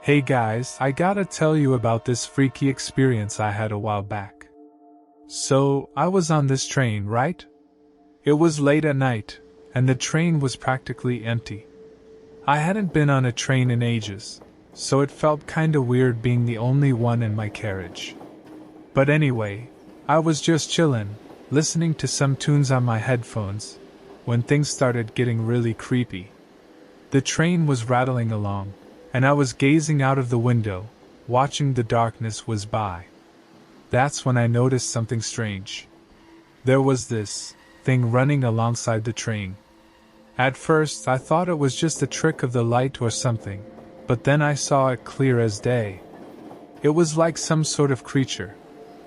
Hey guys, I gotta tell you about this freaky experience I had a while back. So, I was on this train, right? It was late at night, and the train was practically empty. I hadn't been on a train in ages, so it felt kinda weird being the only one in my carriage. But anyway, I was just chillin', listening to some tunes on my headphones, when things started getting really creepy. The train was rattling along, and I was gazing out of the window, watching the darkness whiz by. That's when I noticed something strange. There was this thing running alongside the train. At first, I thought it was just a trick of the light or something, but then I saw it clear as day. It was like some sort of creature,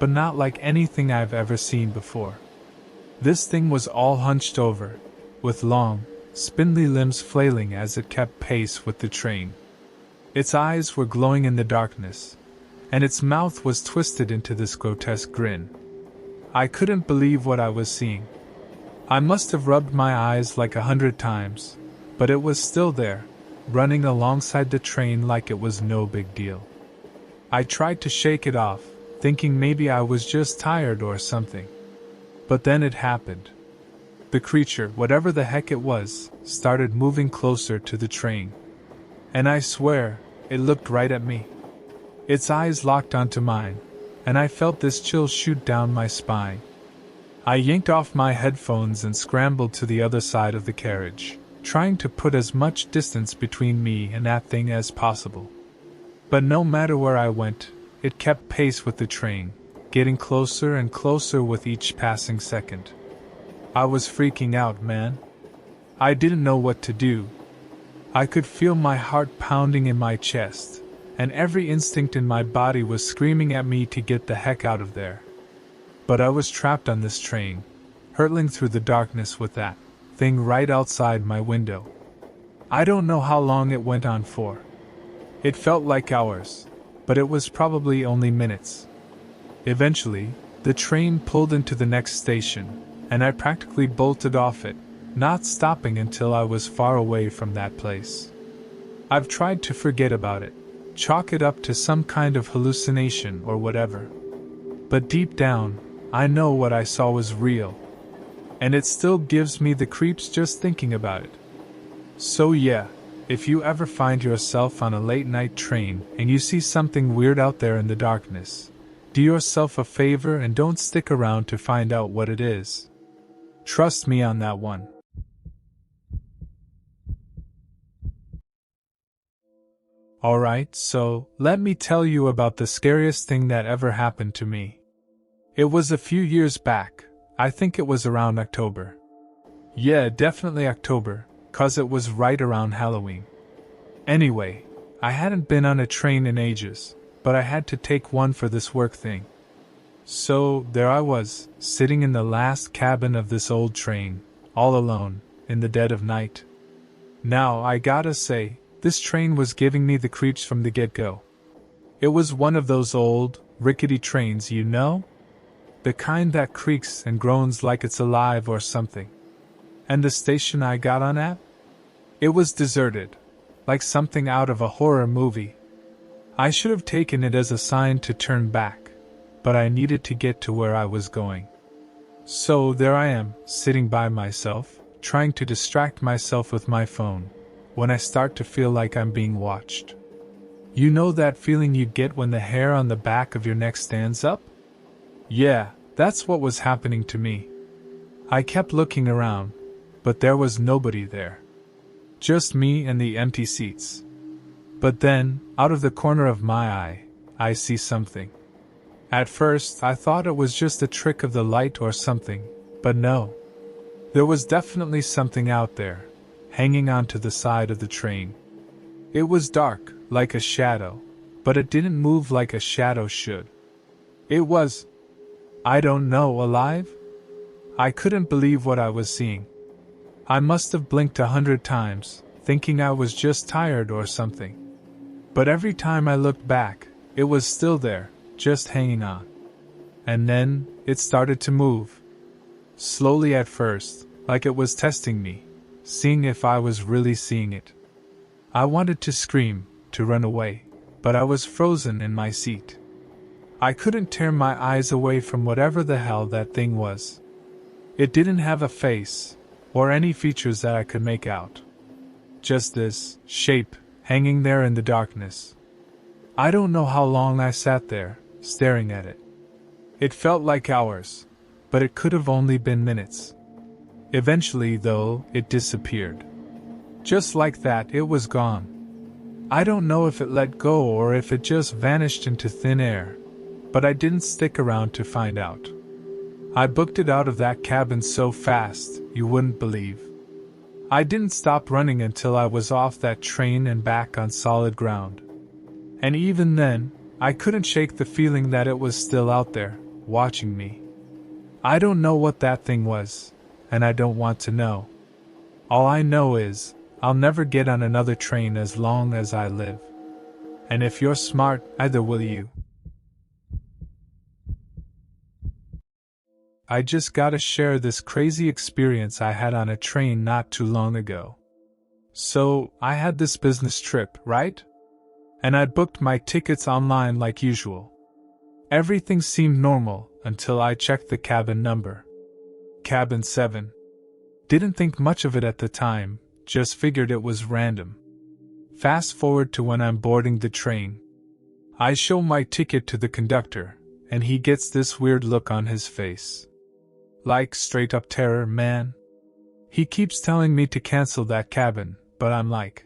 but not like anything I've ever seen before. This thing was all hunched over, with long, spindly limbs flailing as it kept pace with the train. Its eyes were glowing in the darkness, and its mouth was twisted into this grotesque grin. I couldn't believe what I was seeing. I must have rubbed my eyes like 100 times, but it was still there, running alongside the train like it was no big deal. I tried to shake it off, thinking maybe I was just tired or something. But then it happened. The creature, whatever the heck it was, started moving closer to the train. And I swear, it looked right at me. Its eyes locked onto mine, and I felt this chill shoot down my spine. I yanked off my headphones and scrambled to the other side of the carriage, trying to put as much distance between me and that thing as possible. But no matter where I went, it kept pace with the train, getting closer and closer with each passing second. I was freaking out, man. I didn't know what to do. I could feel my heart pounding in my chest, and every instinct in my body was screaming at me to get the heck out of there. But I was trapped on this train, hurtling through the darkness with that thing right outside my window. I don't know how long it went on for. It felt like hours, but it was probably only minutes. Eventually, the train pulled into the next station, and I practically bolted off it, not stopping until I was far away from that place. I've tried to forget about it, chalk it up to some kind of hallucination or whatever. But deep down, I know what I saw was real. And it still gives me the creeps just thinking about it. So yeah, if you ever find yourself on a late night train and you see something weird out there in the darkness, do yourself a favor and don't stick around to find out what it is. Trust me on that one. Alright, so let me tell you about the scariest thing that ever happened to me. It was a few years back. I think it was around October. Yeah, definitely October, 'cause it was right around Halloween. Anyway, I hadn't been on a train in ages, but I had to take one for this work thing. So, there I was, sitting in the last cabin of this old train, all alone, in the dead of night. Now, I gotta say, this train was giving me the creeps from the get-go. It was one of those old, rickety trains, you know? The kind that creaks and groans like it's alive or something. And the station I got on at? It was deserted, like something out of a horror movie. I should have taken it as a sign to turn back, but I needed to get to where I was going. So there I am, sitting by myself, trying to distract myself with my phone, when I start to feel like I'm being watched. You know that feeling you get when the hair on the back of your neck stands up? Yeah, that's what was happening to me. I kept looking around, but there was nobody there. Just me and the empty seats. But then, out of the corner of my eye, I see something. At first, I thought it was just a trick of the light or something, but no. There was definitely something out there, hanging onto the side of the train. It was dark, like a shadow, but it didn't move like a shadow should. It was, I don't know, alive? I couldn't believe what I was seeing. I must have blinked 100 times, thinking I was just tired or something. But every time I looked back, it was still there, just hanging on. And then, it started to move. Slowly at first, like it was testing me, seeing if I was really seeing it. I wanted to scream, to run away. but I was frozen in my seat. I couldn't tear my eyes away from whatever the hell that thing was. It didn't have a face, or any features that I could make out. Just this shape, hanging there in the darkness. I don't know how long I sat there, staring at it. It felt like hours, but it could have only been minutes. Eventually, though, it disappeared. Just like that, it was gone. I don't know if it let go or if it just vanished into thin air, but I didn't stick around to find out. I booked it out of that cabin so fast, you wouldn't believe. I didn't stop running until I was off that train and back on solid ground. And even then, I couldn't shake the feeling that it was still out there, watching me. I don't know what that thing was, and I don't want to know. All I know is, I'll never get on another train as long as I live. And if you're smart, either will you. I just gotta share this crazy experience I had on a train not too long ago. So, I had this business trip, right? And I'd booked my tickets online like usual. Everything seemed normal until I checked the cabin number. Cabin 7. Didn't think much of it at the time, just figured it was random. Fast forward to when I'm boarding the train. I show my ticket to the conductor, and he gets this weird look on his face. Like straight up terror, man. He keeps telling me to cancel that cabin, but I'm like,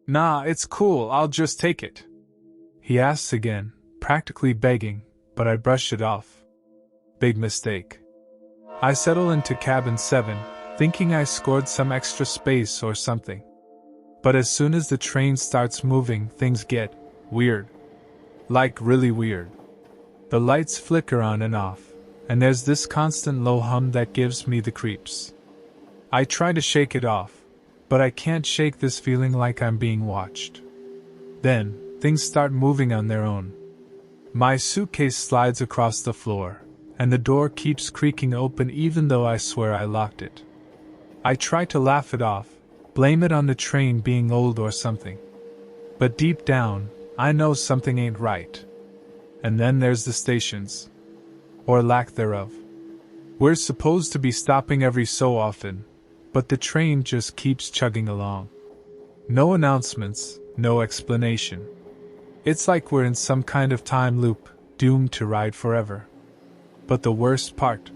nah, it's cool, I'll just take it. He asks again, practically begging, but I brush it off. Big mistake. I settle into cabin 7, thinking I scored some extra space or something. But as soon as the train starts moving, things get weird. Like really weird. The lights flicker on and off, and there's this constant low hum that gives me the creeps. I try to shake it off, but I can't shake this feeling like I'm being watched. Then, things start moving on their own. My suitcase slides across the floor, and the door keeps creaking open even though I swear I locked it. I try to laugh it off, blame it on the train being old or something. But deep down, I know something ain't right. And then there's the stations. Or lack thereof. We're supposed to be stopping every so often, but the train just keeps chugging along. No announcements, no explanation. It's like we're in some kind of time loop, doomed to ride forever. But the worst part?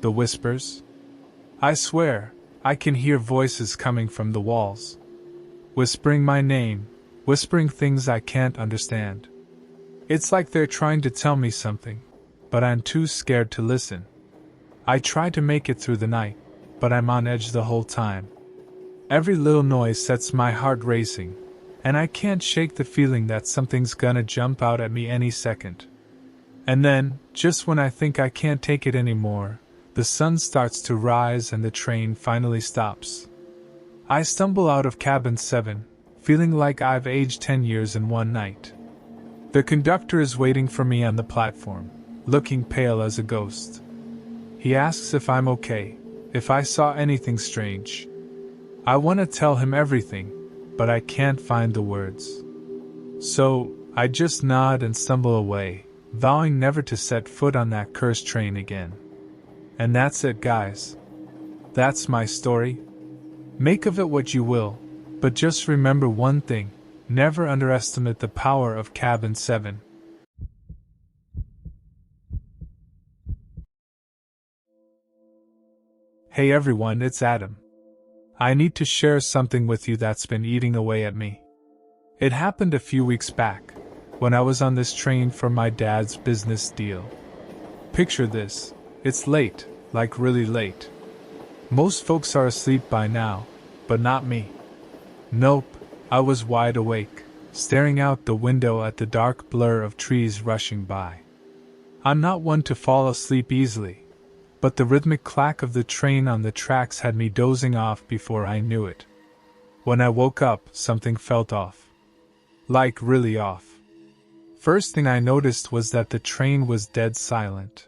The whispers? I swear, I can hear voices coming from the walls. Whispering my name, whispering things I can't understand. It's like they're trying to tell me something, but I'm too scared to listen. I try to make it through the night, but I'm on edge the whole time. Every little noise sets my heart racing, and I can't shake the feeling that something's gonna jump out at me any second. And then, just when I think I can't take it anymore, the sun starts to rise and the train finally stops. I stumble out of cabin 7, feeling like I've aged 10 years in one night. The conductor is waiting for me on the platform, looking pale as a ghost. He asks if I'm okay, if I saw anything strange. I want to tell him everything, but I can't find the words. So, I just nod and stumble away, vowing never to set foot on that cursed train again. And that's it, guys. That's my story. Make of it what you will, but just remember one thing, never underestimate the power of cabin 7. Hey everyone, it's Adam. I need to share something with you that's been eating away at me. It happened a few weeks back, when I was on this train for my dad's business deal. Picture this, it's late, like really late. Most folks are asleep by now, but not me. Nope, I was wide awake, staring out the window at the dark blur of trees rushing by. I'm not one to fall asleep easily, but the rhythmic clack of the train on the tracks had me dozing off before I knew it. When I woke up, something felt off. Like really off. First thing I noticed was that the train was dead silent.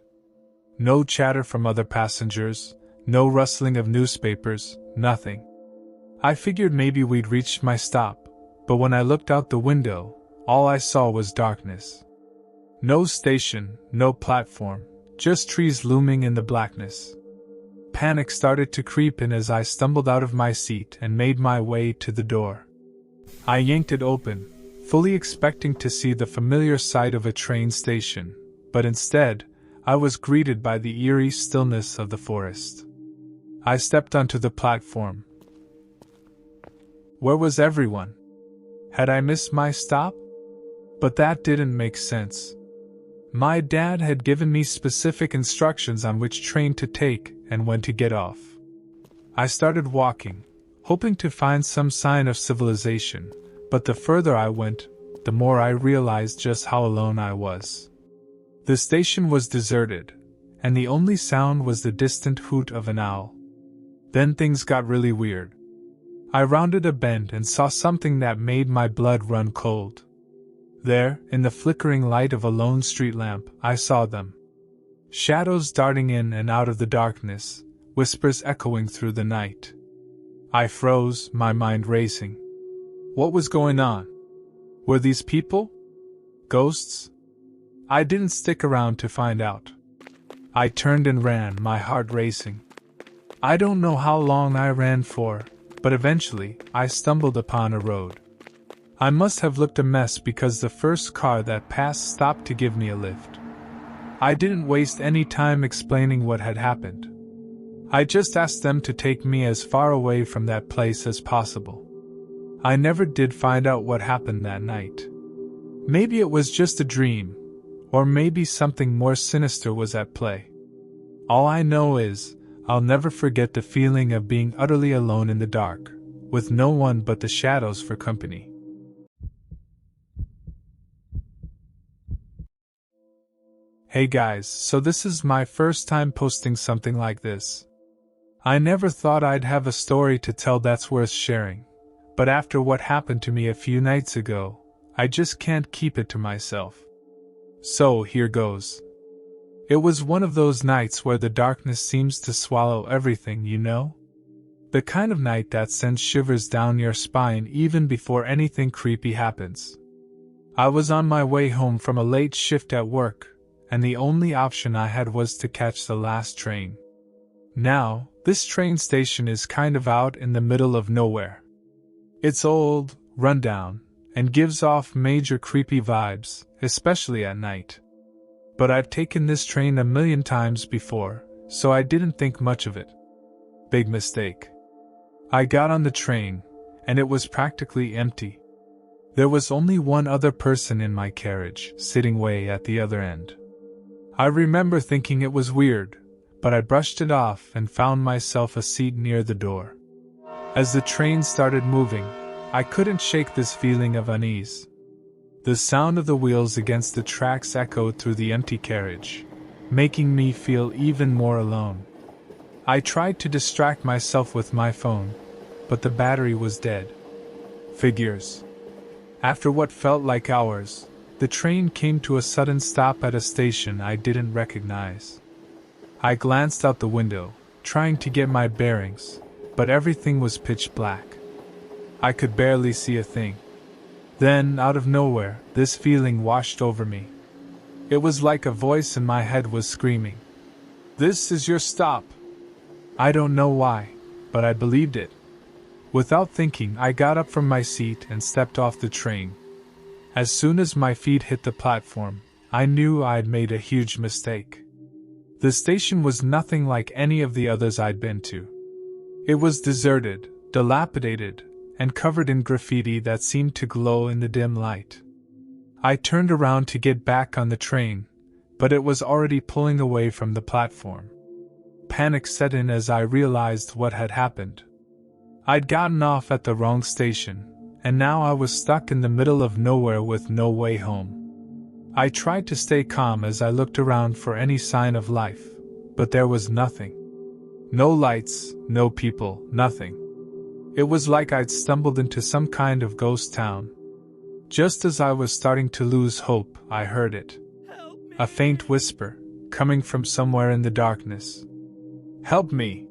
No chatter from other passengers, no rustling of newspapers, nothing. I figured maybe we'd reached my stop, but when I looked out the window, All I saw was darkness. No station, no platform, just trees looming in the blackness. Panic started to creep in as I stumbled out of my seat and made my way to the door. I yanked it open, fully expecting to see the familiar sight of a train station, but instead, I was greeted by the eerie stillness of the forest. I stepped onto the platform. Where was everyone? Had I missed my stop? But that didn't make sense. My dad had given me specific instructions on which train to take and when to get off. I started walking, hoping to find some sign of civilization, but the further I went, the more I realized just how alone I was. The station was deserted, and the only sound was the distant hoot of an owl. Then things got really weird. I rounded a bend and saw something that made my blood run cold. There, in the flickering light of a lone street lamp, I saw them. Shadows darting in and out of the darkness, whispers echoing through the night. I froze, my mind racing. What was going on? Were these people? Ghosts? I didn't stick around to find out. I turned and ran, my heart racing. I don't know how long I ran for, but eventually, I stumbled upon a road. I must have looked a mess because the first car that passed stopped to give me a lift. I didn't waste any time explaining what had happened. I just asked them to take me as far away from that place as possible. I never did find out what happened that night. Maybe it was just a dream, or maybe something more sinister was at play. All I know is, I'll never forget the feeling of being utterly alone in the dark, with no one but the shadows for company. Hey guys, so this is my first time posting something like this. I never thought I'd have a story to tell that's worth sharing, but after what happened to me a few nights ago, I just can't keep it to myself. So here goes. It was one of those nights where the darkness seems to swallow everything, you know? The kind of night that sends shivers down your spine even before anything creepy happens. I was on my way home from a late shift at work, and the only option I had was to catch the last train. Now, this train station is kind of out in the middle of nowhere. It's old, rundown, and gives off major creepy vibes, especially at night. But I've taken this train a million times before, so I didn't think much of it. Big mistake. I got on the train, and it was practically empty. There was only one other person in my carriage, sitting way at the other end. I remember thinking it was weird, but I brushed it off and found myself a seat near the door. As the train started moving, I couldn't shake this feeling of unease. The sound of the wheels against the tracks echoed through the empty carriage, making me feel even more alone. I tried to distract myself with my phone, but the battery was dead. Figures. After what felt like hours, the train came to a sudden stop at a station I didn't recognize. I glanced out the window, trying to get my bearings, but everything was pitch black. I could barely see a thing. Then, out of nowhere, this feeling washed over me. It was like a voice in my head was screaming, "This is your stop." I don't know why, but I believed it. Without thinking, I got up from my seat and stepped off the train. As soon as my feet hit the platform, I knew I'd made a huge mistake. The station was nothing like any of the others I'd been to. It was deserted, dilapidated, and covered in graffiti that seemed to glow in the dim light. I turned around to get back on the train, but it was already pulling away from the platform. Panic set in as I realized what had happened. I'd gotten off at the wrong station, and now I was stuck in the middle of nowhere with no way home. I tried to stay calm as I looked around for any sign of life, but there was nothing. No lights, no people, nothing. It was like I'd stumbled into some kind of ghost town. Just as I was starting to lose hope, I heard it. A faint whisper, coming from somewhere in the darkness. "Help me!"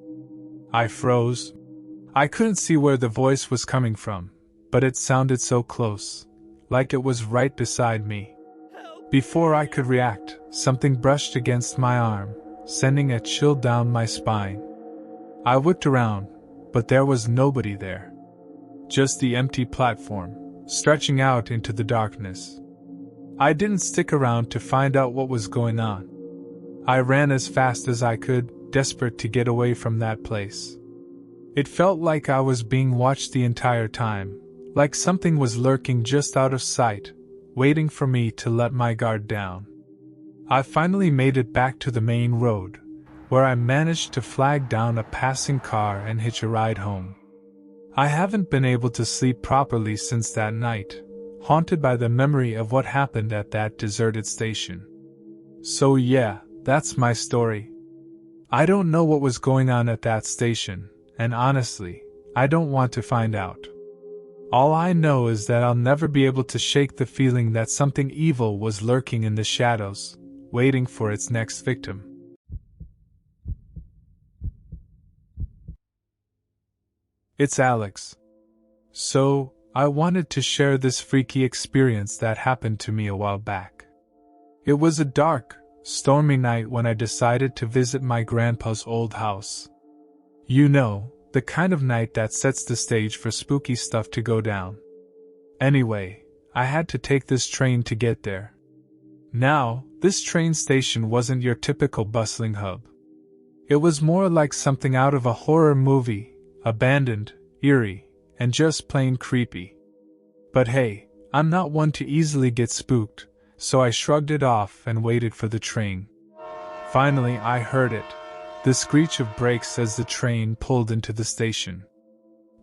I froze. I couldn't see where the voice was coming from, but it sounded so close. like it was right beside me. Before I could react, something brushed against my arm, sending a chill down my spine. I whipped around, but there was nobody there. Just the empty platform, stretching out into the darkness. I didn't stick around to find out what was going on. I ran as fast as I could, desperate to get away from that place. It felt like I was being watched the entire time, like something was lurking just out of sight, waiting for me to let my guard down. I finally made it back to the main road, where I managed to flag down a passing car and hitch a ride home. I haven't been able to sleep properly since that night, haunted by the memory of what happened at that deserted station. So yeah, that's my story. I don't know what was going on at that station, and honestly, I don't want to find out. All I know is that I'll never be able to shake the feeling that something evil was lurking in the shadows, waiting for its next victim. It's Alex. So, I wanted to share this freaky experience that happened to me a while back. It was a dark, stormy night when I decided to visit my grandpa's old house. You know, the kind of night that sets the stage for spooky stuff to go down. Anyway, I had to take this train to get there. Now, this train station wasn't your typical bustling hub. It was more like something out of a horror movie, abandoned, eerie, and just plain creepy. But hey, I'm not one to easily get spooked, so I shrugged it off and waited for the train. Finally, I heard it. The screech of brakes as the train pulled into the station.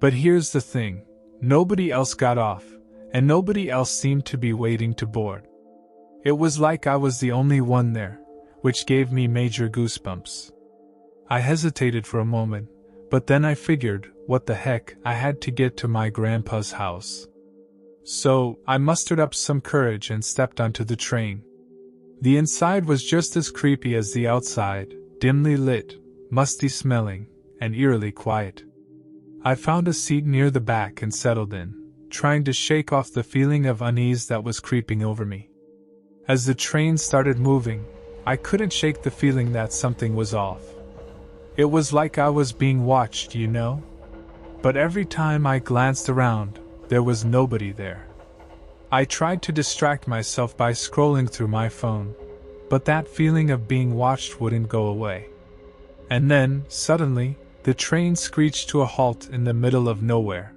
But here's the thing, nobody else got off, and nobody else seemed to be waiting to board. It was like I was the only one there, which gave me major goosebumps. I hesitated for a moment, but then I figured, what the heck, I had to get to my grandpa's house. So, I mustered up some courage and stepped onto the train. The inside was just as creepy as the outside, dimly lit, musty smelling, and eerily quiet. I found a seat near the back and settled in, trying to shake off the feeling of unease that was creeping over me. As the train started moving, I couldn't shake the feeling that something was off. It was like I was being watched, you know? But every time I glanced around, there was nobody there. I tried to distract myself by scrolling through my phone, but that feeling of being watched wouldn't go away. And then, suddenly, the train screeched to a halt in the middle of nowhere.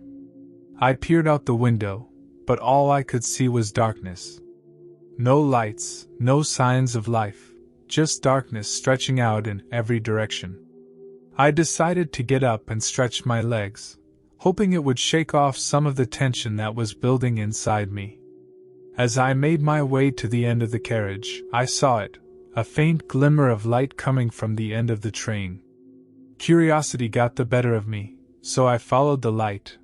I peered out the window, but all I could see was darkness. No lights, no signs of life, just darkness stretching out in every direction. I decided to get up and stretch my legs, hoping it would shake off some of the tension that was building inside me. As I made my way to the end of the carriage, I saw it, a faint glimmer of light coming from the end of the train. Curiosity got the better of me, so I followed the light.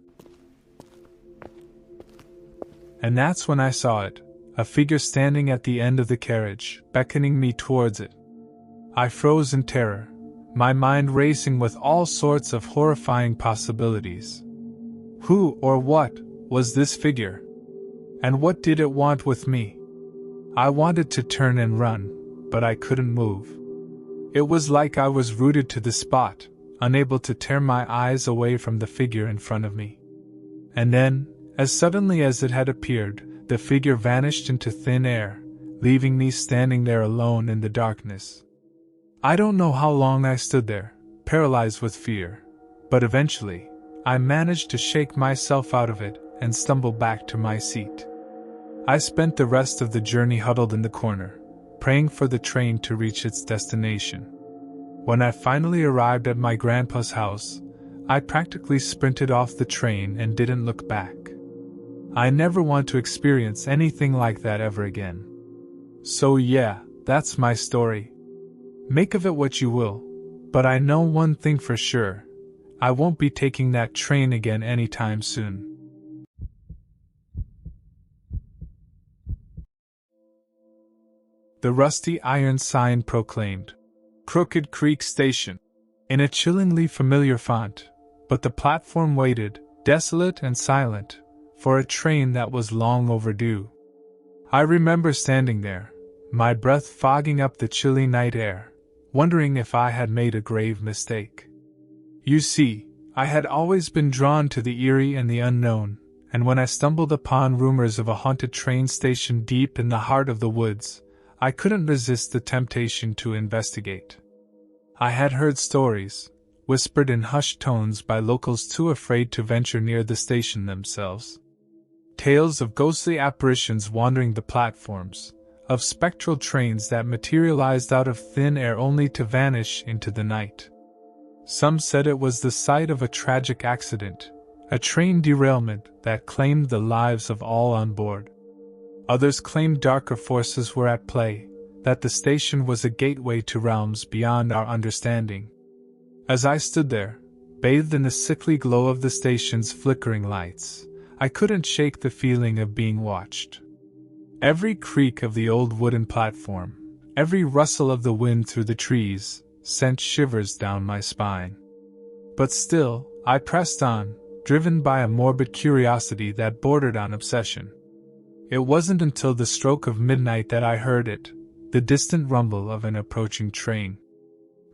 And that's when I saw it, a figure standing at the end of the carriage, beckoning me towards it. I froze in terror, my mind racing with all sorts of horrifying possibilities. Who or what was this figure? And what did it want with me? I wanted to turn and run, but I couldn't move. It was like I was rooted to the spot, unable to tear my eyes away from the figure in front of me. And then, as suddenly as it had appeared, the figure vanished into thin air, leaving me standing there alone in the darkness. I don't know how long I stood there, paralyzed with fear, but eventually, I managed to shake myself out of it and stumble back to my seat. I spent the rest of the journey huddled in the corner, praying for the train to reach its destination. When I finally arrived at my grandpa's house, I practically sprinted off the train and didn't look back. I never want to experience anything like that ever again. So yeah, that's my story. Make of it what you will, but I know one thing for sure. I won't be taking that train again anytime soon. The rusty iron sign proclaimed, "Crooked Creek Station," in a chillingly familiar font, but the platform waited, desolate and silent, for a train that was long overdue. I remember standing there, my breath fogging up the chilly night air, wondering if I had made a grave mistake. You see, I had always been drawn to the eerie and the unknown, and when I stumbled upon rumors of a haunted train station deep in the heart of the woods, I couldn't resist the temptation to investigate. I had heard stories, whispered in hushed tones by locals too afraid to venture near the station themselves. Tales of ghostly apparitions wandering the platforms, of spectral trains that materialized out of thin air only to vanish into the night. Some said it was the site of a tragic accident, a train derailment that claimed the lives of all on board. Others claimed darker forces were at play, that the station was a gateway to realms beyond our understanding. As I stood there, bathed in the sickly glow of the station's flickering lights, I couldn't shake the feeling of being watched. Every creak of the old wooden platform, every rustle of the wind through the trees, sent shivers down my spine. But still, I pressed on, driven by a morbid curiosity that bordered on obsession. It wasn't until the stroke of midnight that I heard it, the distant rumble of an approaching train.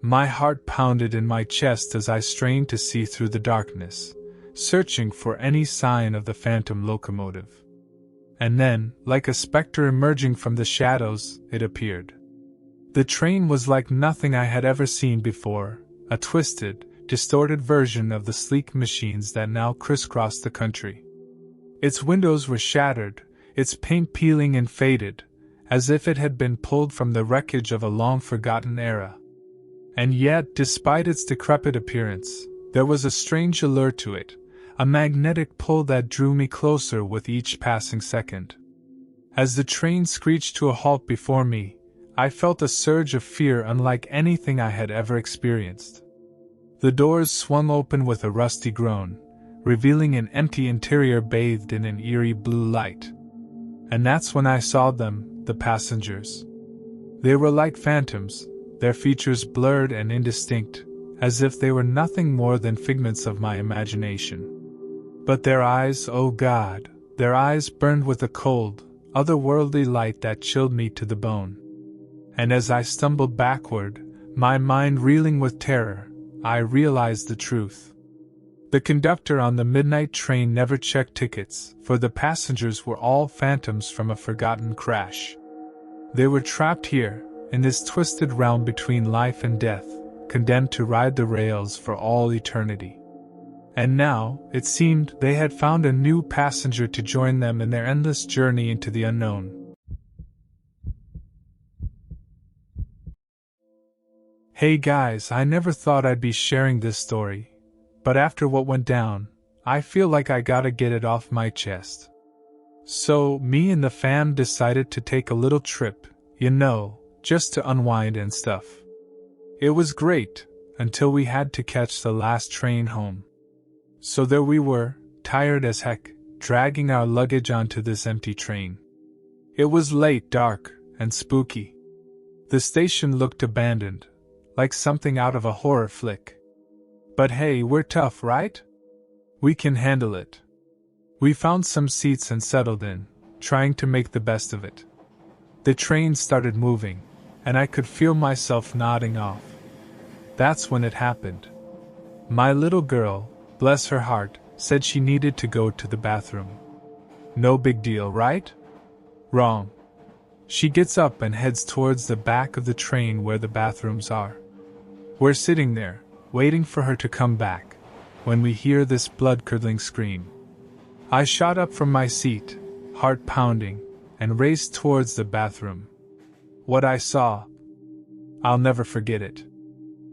My heart pounded in my chest as I strained to see through the darkness, searching for any sign of the phantom locomotive. And then, like a specter emerging from the shadows, it appeared. The train was like nothing I had ever seen before, a twisted, distorted version of the sleek machines that now crisscrossed the country. Its windows were shattered, its paint peeling and faded, as if it had been pulled from the wreckage of a long-forgotten era. And yet, despite its decrepit appearance, there was a strange allure to it, a magnetic pull that drew me closer with each passing second. As the train screeched to a halt before me, I felt a surge of fear unlike anything I had ever experienced. The doors swung open with a rusty groan, revealing an empty interior bathed in an eerie blue light. And that's when I saw them, the passengers. They were like phantoms, their features blurred and indistinct, as if they were nothing more than figments of my imagination. But their eyes, oh God, their eyes burned with a cold, otherworldly light that chilled me to the bone. And as I stumbled backward, my mind reeling with terror, I realized the truth. The conductor on the midnight train never checked tickets, for the passengers were all phantoms from a forgotten crash. They were trapped here, in this twisted realm between life and death, condemned to ride the rails for all eternity. And now, it seemed, they had found a new passenger to join them in their endless journey into the unknown. Hey guys, I never thought I'd be sharing this story, but after what went down, I feel like I gotta get it off my chest. So, me and the fam decided to take a little trip, just to unwind and stuff. It was great, until we had to catch the last train home. So there we were, tired as heck, dragging our luggage onto this empty train. It was late, dark, and spooky. The station looked abandoned, like something out of a horror flick. But hey, we're tough, right? We can handle it. We found some seats and settled in, trying to make the best of it. The train started moving, and I could feel myself nodding off. That's when it happened. My little girl, bless her heart, said she needed to go to the bathroom. No big deal, right? Wrong. She gets up and heads towards the back of the train where the bathrooms are. We're sitting there, waiting for her to come back, when we hear this blood-curdling scream. I shot up from my seat, heart pounding, and raced towards the bathroom. What I saw, I'll never forget it.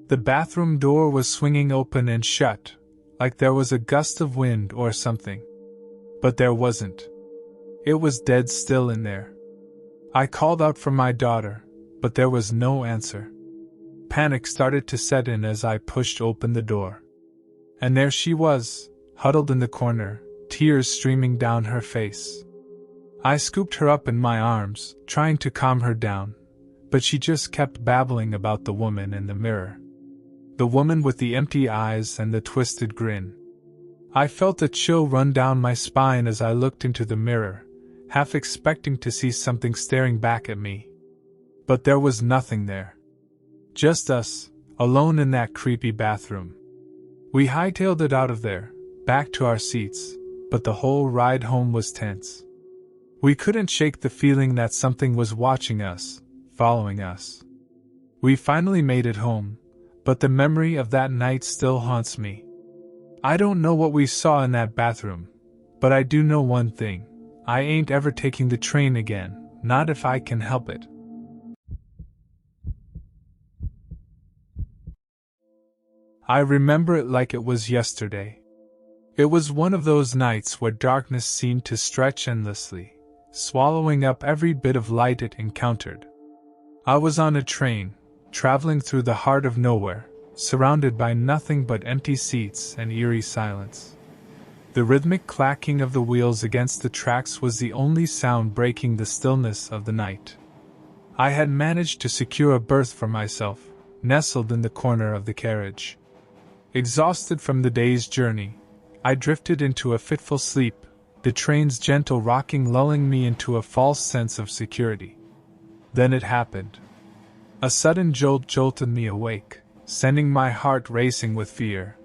The bathroom door was swinging open and shut, like there was a gust of wind or something. But there wasn't. It was dead still in there. I called out for my daughter, but there was no answer. Panic started to set in as I pushed open the door. And there she was, huddled in the corner, tears streaming down her face. I scooped her up in my arms, trying to calm her down, but she just kept babbling about the woman in the mirror. The woman with the empty eyes and the twisted grin. I felt a chill run down my spine as I looked into the mirror, half expecting to see something staring back at me. But there was nothing there. Just us, alone in that creepy bathroom. We hightailed it out of there, back to our seats, but the whole ride home was tense. We couldn't shake the feeling that something was watching us, following us. We finally made it home, but the memory of that night still haunts me. I don't know what we saw in that bathroom, but I do know one thing. I ain't ever taking the train again, not if I can help it. I remember it like it was yesterday. It was one of those nights where darkness seemed to stretch endlessly, swallowing up every bit of light it encountered. I was on a train, traveling through the heart of nowhere, surrounded by nothing but empty seats and eerie silence. The rhythmic clacking of the wheels against the tracks was the only sound breaking the stillness of the night. I had managed to secure a berth for myself, nestled in the corner of the carriage. Exhausted from the day's journey, I drifted into a fitful sleep, the train's gentle rocking lulling me into a false sense of security. Then it happened. A sudden jolt jolted me awake, sending my heart racing with fear.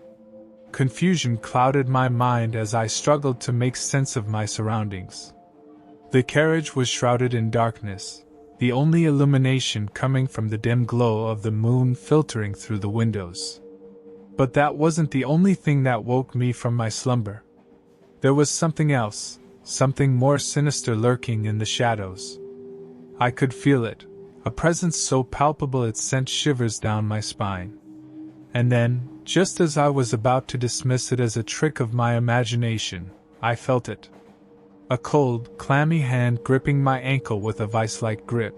Confusion clouded my mind as I struggled to make sense of my surroundings. The carriage was shrouded in darkness, the only illumination coming from the dim glow of the moon filtering through the windows. But that wasn't the only thing that woke me from my slumber. There was something else, something more sinister lurking in the shadows. I could feel it, a presence so palpable it sent shivers down my spine. And then, just as I was about to dismiss it as a trick of my imagination, I felt it. A cold, clammy hand gripping my ankle with a vice-like grip.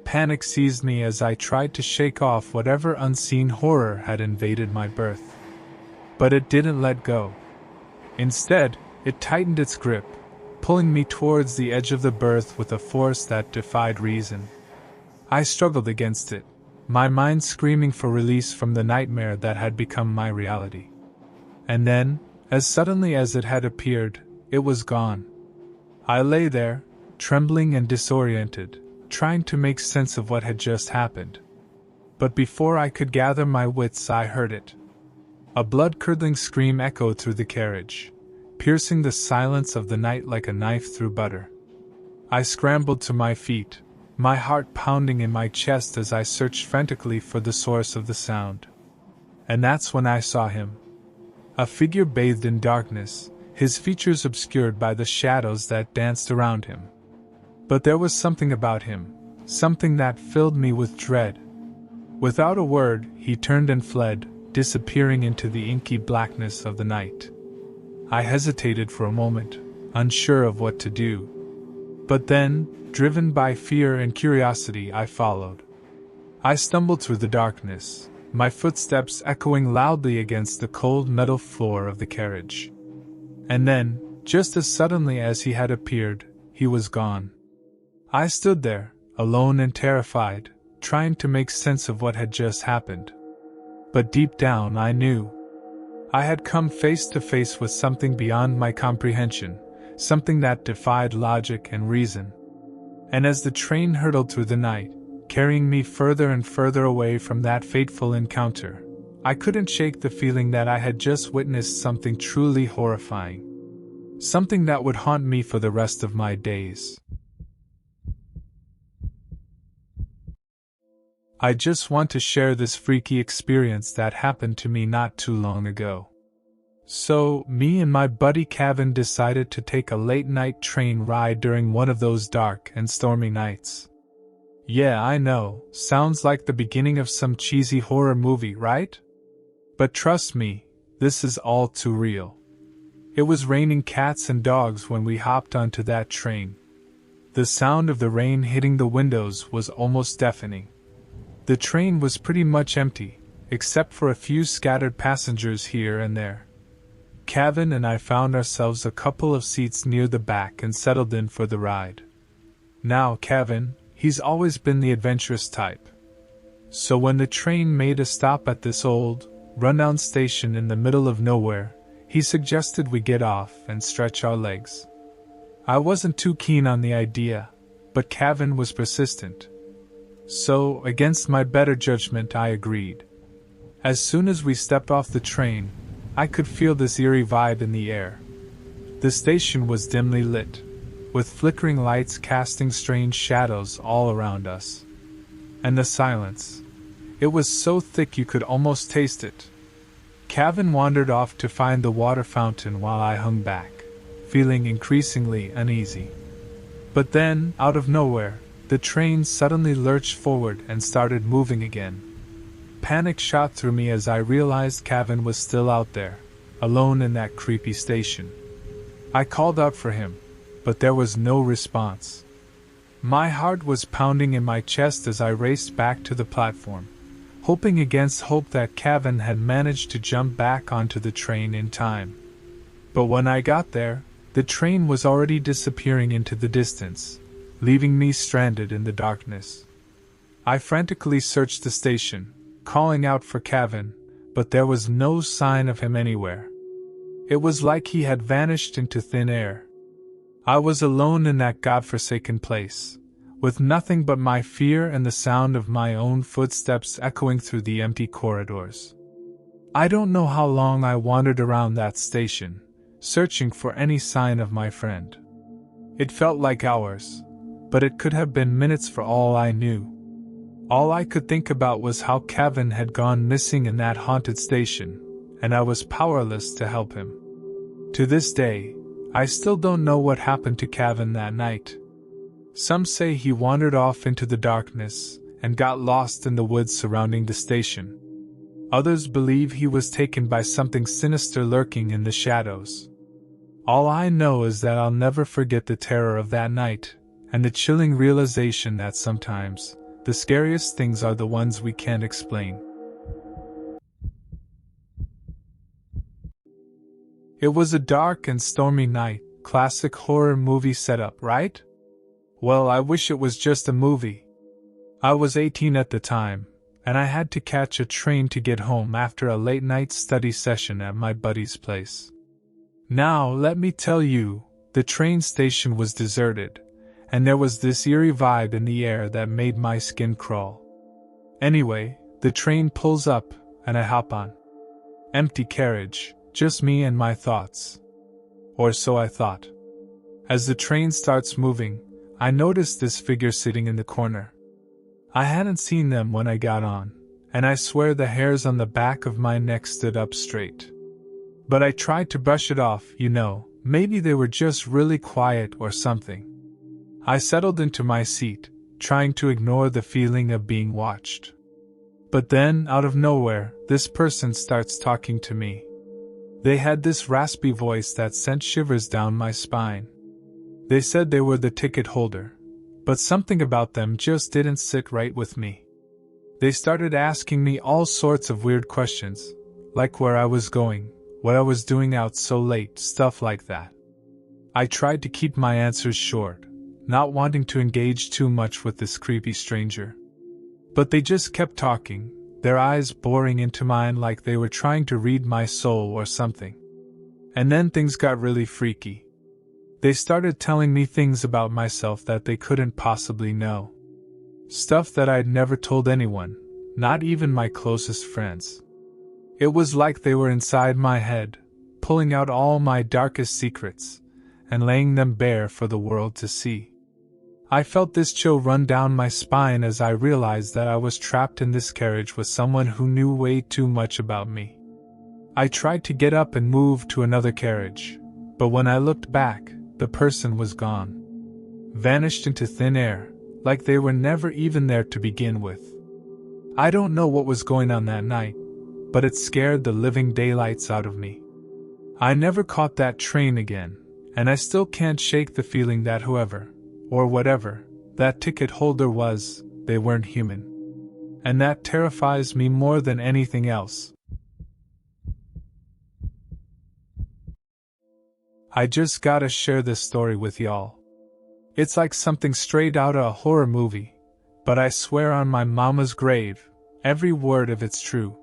Panic seized me as I tried to shake off whatever unseen horror had invaded my berth. But it didn't let go. Instead, it tightened its grip, pulling me towards the edge of the berth with a force that defied reason. I struggled against it, my mind screaming for release from the nightmare that had become my reality. And then, as suddenly as it had appeared, it was gone. I lay there, trembling and disoriented, trying to make sense of what had just happened. But before I could gather my wits, I heard it. A blood-curdling scream echoed through the carriage, piercing the silence of the night like a knife through butter. I scrambled to my feet, my heart pounding in my chest as I searched frantically for the source of the sound. And that's when I saw him. A figure bathed in darkness, his features obscured by the shadows that danced around him. But there was something about him, something that filled me with dread. Without a word, he turned and fled, disappearing into the inky blackness of the night. I hesitated for a moment, unsure of what to do. But then, driven by fear and curiosity, I followed. I stumbled through the darkness, my footsteps echoing loudly against the cold metal floor of the carriage. And then, just as suddenly as he had appeared, he was gone. I stood there, alone and terrified, trying to make sense of what had just happened. But deep down I knew. I had come face to face with something beyond my comprehension, something that defied logic and reason. And as the train hurtled through the night, carrying me further and further away from that fateful encounter, I couldn't shake the feeling that I had just witnessed something truly horrifying. Something that would haunt me for the rest of my days. I just want to share this freaky experience that happened to me not too long ago. So, me and my buddy Kevin decided to take a late-night train ride during one of those dark and stormy nights. Yeah, I know, sounds like the beginning of some cheesy horror movie, right? But trust me, this is all too real. It was raining cats and dogs when we hopped onto that train. The sound of the rain hitting the windows was almost deafening. The train was pretty much empty, except for a few scattered passengers here and there. Kevin and I found ourselves a couple of seats near the back and settled in for the ride. Now Kevin, he's always been the adventurous type. So when the train made a stop at this old, rundown station in the middle of nowhere, He suggested we get off and stretch our legs. I wasn't too keen on the idea, but Kevin was persistent. So, against my better judgment, I agreed. As soon as we stepped off the train, I could feel this eerie vibe in the air. The station was dimly lit, with flickering lights casting strange shadows all around us. And the silence. It was so thick you could almost taste it. Kevin wandered off to find the water fountain while I hung back, feeling increasingly uneasy. But then, out of nowhere, the train suddenly lurched forward and started moving again. Panic shot through me as I realized Kevin was still out there, alone in that creepy station. I called out for him, but there was no response. My heart was pounding in my chest as I raced back to the platform, hoping against hope that Kevin had managed to jump back onto the train in time. But when I got there, the train was already disappearing into the distance, leaving me stranded in the darkness. I frantically searched the station, calling out for Kevin, but there was no sign of him anywhere. It was like he had vanished into thin air. I was alone in that godforsaken place, with nothing but my fear and the sound of my own footsteps echoing through the empty corridors. I don't know how long I wandered around that station, searching for any sign of my friend. It felt like hours, but it could have been minutes for all I knew. All I could think about was how Kevin had gone missing in that haunted station, and I was powerless to help him. To this day, I still don't know what happened to Kevin that night. Some say he wandered off into the darkness and got lost in the woods surrounding the station. Others believe he was taken by something sinister lurking in the shadows. All I know is that I'll never forget the terror of that night, and the chilling realization that sometimes, the scariest things are the ones we can't explain. It was a dark and stormy night, classic horror movie setup, right? Well, I wish it was just a movie. I was 18 at the time, and I had to catch a train to get home after a late-night study session at my buddy's place. Now, let me tell you, the train station was deserted, and there was this eerie vibe in the air that made my skin crawl. Anyway, the train pulls up, and I hop on. Empty carriage, just me and my thoughts. Or so I thought. As the train starts moving, I noticed this figure sitting in the corner. I hadn't seen them when I got on, and I swear the hairs on the back of my neck stood up straight. But I tried to brush it off, maybe they were just really quiet or something. I settled into my seat, trying to ignore the feeling of being watched. But then, out of nowhere, this person starts talking to me. They had this raspy voice that sent shivers down my spine. They said they were the ticket holder, but something about them just didn't sit right with me. They started asking me all sorts of weird questions, like where I was going, what I was doing out so late, stuff like that. I tried to keep my answers short, not wanting to engage too much with this creepy stranger. But they just kept talking, their eyes boring into mine like they were trying to read my soul or something. And then things got really freaky. They started telling me things about myself that they couldn't possibly know. Stuff that I'd never told anyone, not even my closest friends. It was like they were inside my head, pulling out all my darkest secrets, and laying them bare for the world to see. I felt this chill run down my spine as I realized that I was trapped in this carriage with someone who knew way too much about me. I tried to get up and move to another carriage, but when I looked back, the person was gone. Vanished into thin air, like they were never even there to begin with. I don't know what was going on that night, but it scared the living daylights out of me. I never caught that train again, and I still can't shake the feeling that whoever, or whatever, that ticket holder was, they weren't human. And that terrifies me more than anything else. I just gotta share this story with y'all. It's like something straight out of a horror movie, but I swear on my mama's grave, every word of it's true.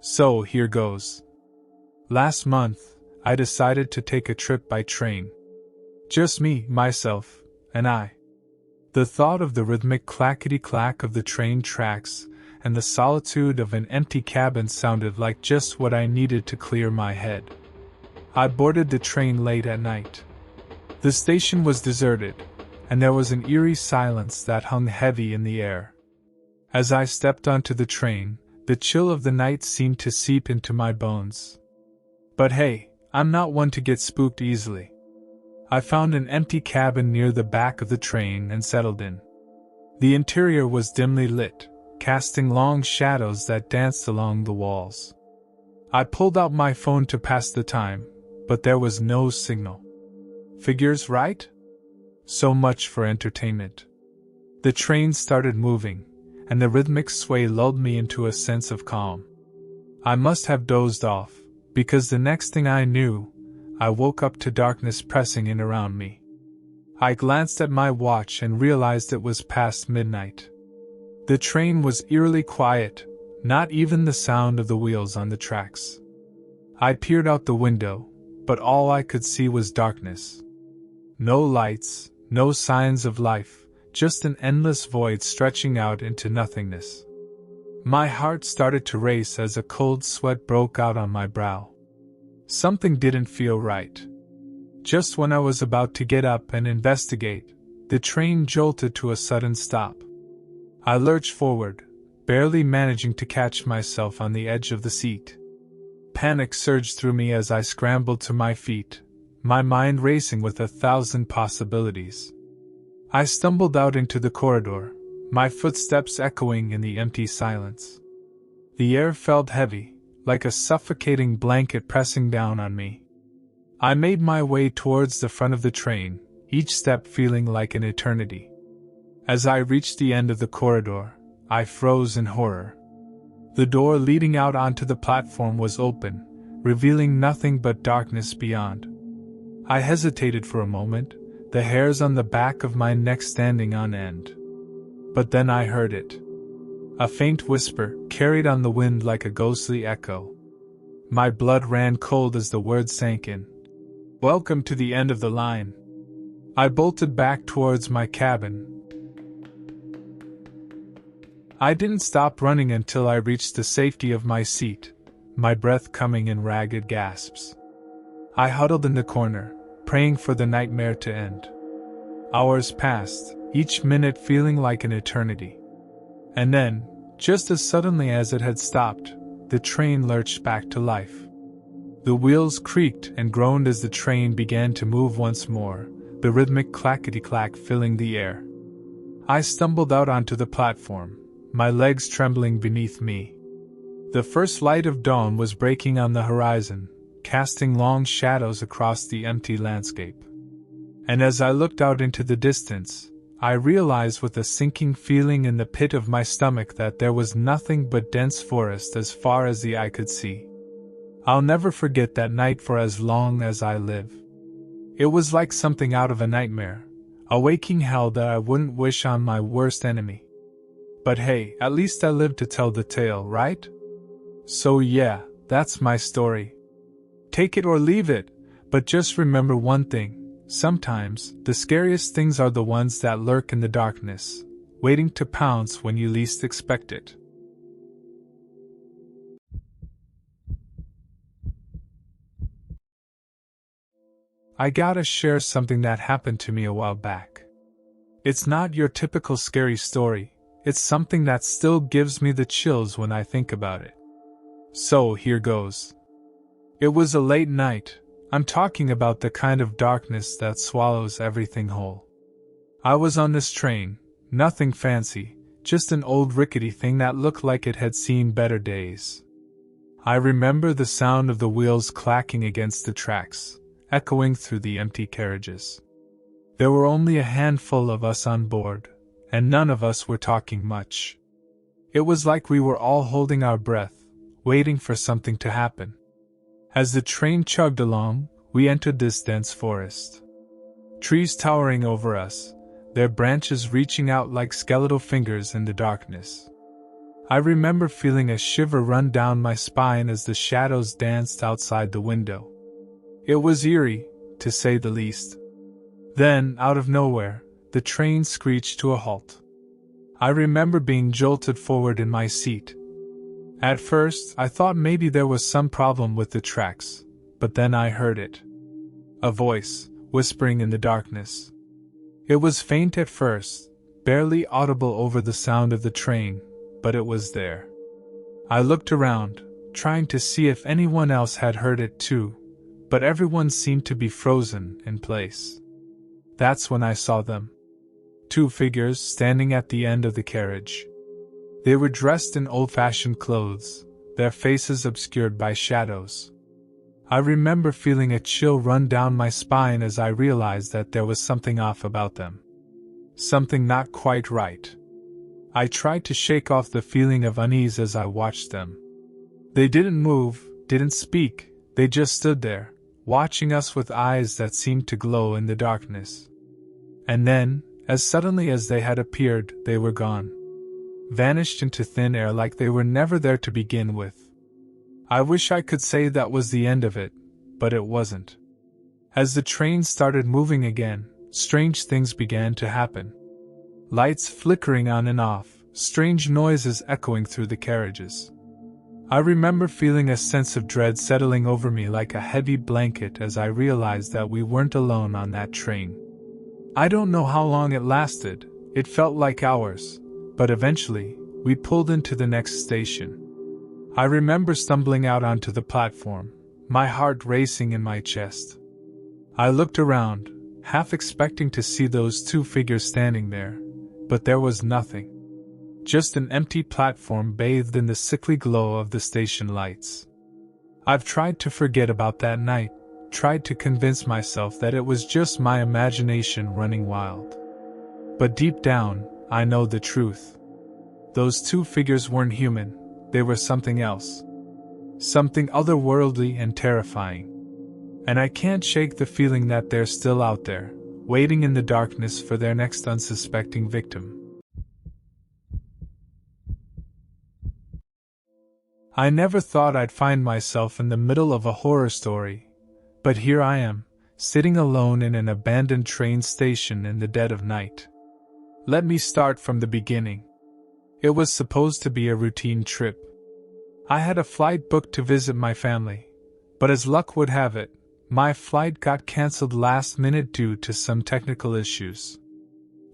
So here goes. Last month, I decided to take a trip by train. Just me, myself, and I. The thought of the rhythmic clackety-clack of the train tracks and the solitude of an empty cabin sounded like just what I needed to clear my head. I boarded the train late at night. The station was deserted, and there was an eerie silence that hung heavy in the air. As I stepped onto the train, the chill of the night seemed to seep into my bones. But hey, I'm not one to get spooked easily. I found an empty cabin near the back of the train and settled in. The interior was dimly lit, casting long shadows that danced along the walls. I pulled out my phone to pass the time, but there was no signal. Figures, right? So much for entertainment. The train started moving, and the rhythmic sway lulled me into a sense of calm. I must have dozed off, because the next thing I knew, I woke up to darkness pressing in around me. I glanced at my watch and realized it was past midnight. The train was eerily quiet, not even the sound of the wheels on the tracks. I peered out the window, but all I could see was darkness. No lights, no signs of life, just an endless void stretching out into nothingness. My heart started to race as a cold sweat broke out on my brow. Something didn't feel right. Just when I was about to get up and investigate, the train jolted to a sudden stop. I lurched forward, barely managing to catch myself on the edge of the seat. Panic surged through me as I scrambled to my feet, my mind racing with 1,000 possibilities. I stumbled out into the corridor, my footsteps echoing in the empty silence. The air felt heavy, like a suffocating blanket pressing down on me. I made my way towards the front of the train, each step feeling like an eternity. As I reached the end of the corridor, I froze in horror. The door leading out onto the platform was open, revealing nothing but darkness beyond. I hesitated for a moment, the hairs on the back of my neck standing on end. But then I heard it. A faint whisper, carried on the wind like a ghostly echo. My blood ran cold as the words sank in. "Welcome to the end of the line." I bolted back towards my cabin. I didn't stop running until I reached the safety of my seat, my breath coming in ragged gasps. I huddled in the corner, praying for the nightmare to end. Hours passed, each minute feeling like an eternity. And then, just as suddenly as it had stopped, the train lurched back to life. The wheels creaked and groaned as the train began to move once more, the rhythmic clackety-clack filling the air. I stumbled out onto the platform, my legs trembling beneath me. The first light of dawn was breaking on the horizon, casting long shadows across the empty landscape. And as I looked out into the distance, I realized with a sinking feeling in the pit of my stomach that there was nothing but dense forest as far as the eye could see. I'll never forget that night for as long as I live. It was like something out of a nightmare, a waking hell that I wouldn't wish on my worst enemy. But hey, at least I lived to tell the tale, right? So yeah, that's my story. Take it or leave it, but just remember one thing. Sometimes, the scariest things are the ones that lurk in the darkness, waiting to pounce when you least expect it. I gotta share something that happened to me a while back. It's not your typical scary story, it's something that still gives me the chills when I think about it. So here goes. It was a late night. I'm talking about the kind of darkness that swallows everything whole. I was on this train, nothing fancy, just an old rickety thing that looked like it had seen better days. I remember the sound of the wheels clacking against the tracks, echoing through the empty carriages. There were only a handful of us on board, and none of us were talking much. It was like we were all holding our breath, waiting for something to happen. As the train chugged along, we entered this dense forest. Trees towering over us, their branches reaching out like skeletal fingers in the darkness. I remember feeling a shiver run down my spine as the shadows danced outside the window. It was eerie, to say the least. Then, out of nowhere, the train screeched to a halt. I remember being jolted forward in my seat. At first, I thought maybe there was some problem with the tracks, but then I heard it. A voice, whispering in the darkness. It was faint at first, barely audible over the sound of the train, but it was there. I looked around, trying to see if anyone else had heard it too, but everyone seemed to be frozen in place. That's when I saw them. 2 figures standing at the end of the carriage. They were dressed in old-fashioned clothes, their faces obscured by shadows. I remember feeling a chill run down my spine as I realized that there was something off about them. Something not quite right. I tried to shake off the feeling of unease as I watched them. They didn't move, didn't speak, they just stood there, watching us with eyes that seemed to glow in the darkness. And then, as suddenly as they had appeared, they were gone. Vanished into thin air like they were never there to begin with. I wish I could say that was the end of it, but it wasn't. As the train started moving again, strange things began to happen. Lights flickering on and off, strange noises echoing through the carriages. I remember feeling a sense of dread settling over me like a heavy blanket as I realized that we weren't alone on that train. I don't know how long it lasted, it felt like hours, but eventually, we pulled into the next station. I remember stumbling out onto the platform, my heart racing in my chest. I looked around, half expecting to see those 2 figures standing there, but there was nothing. Just an empty platform bathed in the sickly glow of the station lights. I've tried to forget about that night, tried to convince myself that it was just my imagination running wild. But deep down, I know the truth. Those 2 figures weren't human, they were something else. Something otherworldly and terrifying. And I can't shake the feeling that they're still out there, waiting in the darkness for their next unsuspecting victim. I never thought I'd find myself in the middle of a horror story, but here I am, sitting alone in an abandoned train station in the dead of night. Let me start from the beginning. It was supposed to be a routine trip. I had a flight booked to visit my family, but as luck would have it, my flight got cancelled last minute due to some technical issues.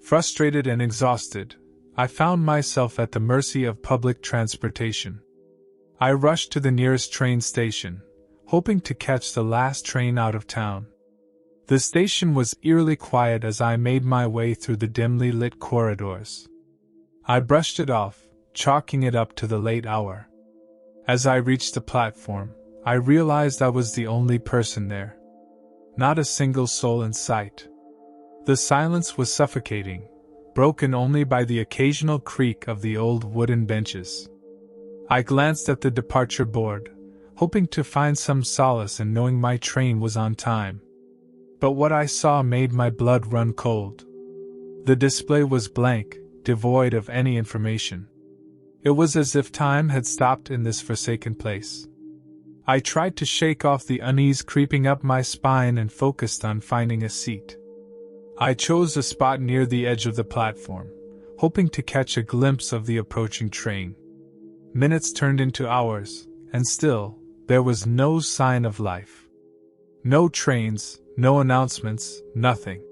Frustrated and exhausted, I found myself at the mercy of public transportation. I rushed to the nearest train station, hoping to catch the last train out of town. The station was eerily quiet as I made my way through the dimly lit corridors. I brushed it off, chalking it up to the late hour. As I reached the platform, I realized I was the only person there. Not a single soul in sight. The silence was suffocating, broken only by the occasional creak of the old wooden benches. I glanced at the departure board, hoping to find some solace in knowing my train was on time. But what I saw made my blood run cold. The display was blank, devoid of any information. It was as if time had stopped in this forsaken place. I tried to shake off the unease creeping up my spine and focused on finding a seat. I chose a spot near the edge of the platform, hoping to catch a glimpse of the approaching train. Minutes turned into hours, and still, there was no sign of life. No trains, no announcements, nothing.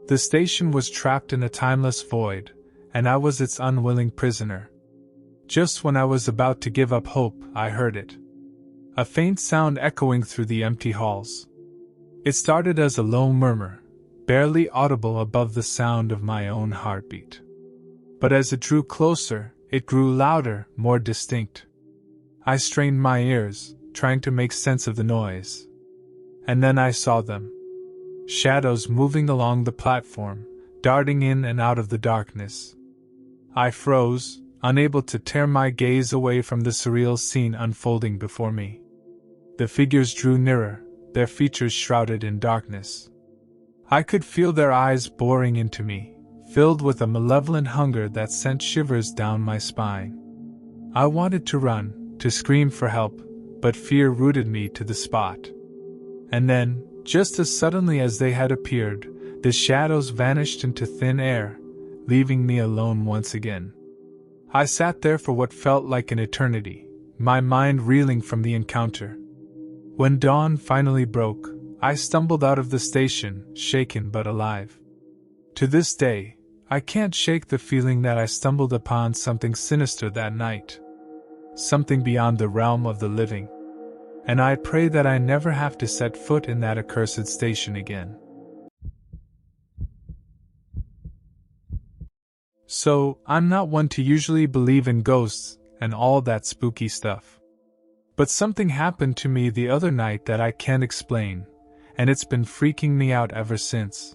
The station was trapped in a timeless void, and I was its unwilling prisoner. Just when I was about to give up hope, I heard it. A faint sound echoing through the empty halls. It started as a low murmur, barely audible above the sound of my own heartbeat. But as it drew closer, it grew louder, more distinct. I strained my ears, trying to make sense of the noise. And then I saw them. Shadows moving along the platform, darting in and out of the darkness. I froze, unable to tear my gaze away from the surreal scene unfolding before me. The figures drew nearer, their features shrouded in darkness. I could feel their eyes boring into me, filled with a malevolent hunger that sent shivers down my spine. I wanted to run, to scream for help, but fear rooted me to the spot. And then, just as suddenly as they had appeared, the shadows vanished into thin air, leaving me alone once again. I sat there for what felt like an eternity, my mind reeling from the encounter. When dawn finally broke, I stumbled out of the station, shaken but alive. To this day, I can't shake the feeling that I stumbled upon something sinister that night. Something beyond the realm of the living. And I pray that I never have to set foot in that accursed station again. So, I'm not one to usually believe in ghosts and all that spooky stuff. But something happened to me the other night that I can't explain, and it's been freaking me out ever since.